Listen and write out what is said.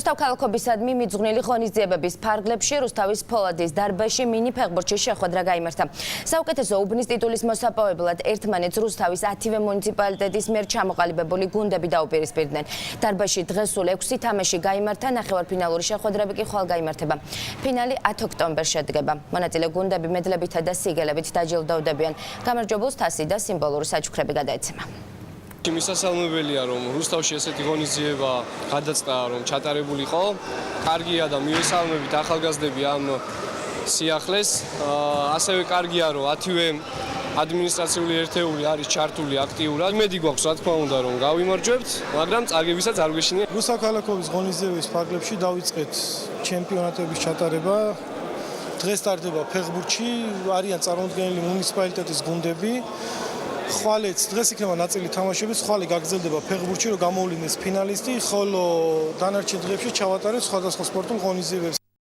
რუსთავ ქალაქობისადმი მიძღვნილი ღონისძიებების ფარგლებში რუსთავის ფოლადის დარბაზში მინი ფეხბურთში შეხვედრა გაიმართა. საუკეთესო უბნის ტიტულის მოსაპოვებლად ერთმანეთს რუსთავის 10-ვე მუნიციპალიტეტის მიერ ჩამოყალიბებული გუნდები დაუპირისპირდნენ. დარბაზში დღეს სულ 6 თამაში გაიმართა, ნახევარფინალური შეხვედრები კი ხვალ გაიმართება. ფინალი 10 ოქტომბერს შედგება. მონაწილე გუნდები მედლებითა და სიგელებით დაჯილდოვდებიან. გამარჯვებულს თასი და სიმბოლური საჩუქრები გადაეცემა. მისასალმებელია, რომ რუსთავში ესეთი ღონისძიება გადაწყდა, რომ ჩატარებული იყო. კარგია და მივესალმებით ახალგაზრდები ამ სიახლეს. ასევე კარგია, რომ 10-ვე ადმინისტრაციული ერთეული არის ჩართული აქტიურად. იმედი გვაქვს, რა თქმა უნდა, რომ გავიმარჯვებთ, მაგრამ წარგებისაც არ გვეშინია. რუსთავ ქალაქობის ღონისძიების ფარგლებში დავიწყეთ ჩემპიონატების ჩატარება. დღეს ტარდება ფეხბურთში, არიან წარმოდგენილი მუნიციპალიტეტის გუნდები. ხვალეც დღეს იქნება ნაწილი თამაშების, ხვალე გაგრძელდება ფეხბურთში, რომ გამოვლინდეს ფინალისტი, ხოლო დანარჩენ დღეებში ჩავატარებთ სხვადასხვა სპორტულ ღონისძიებებს.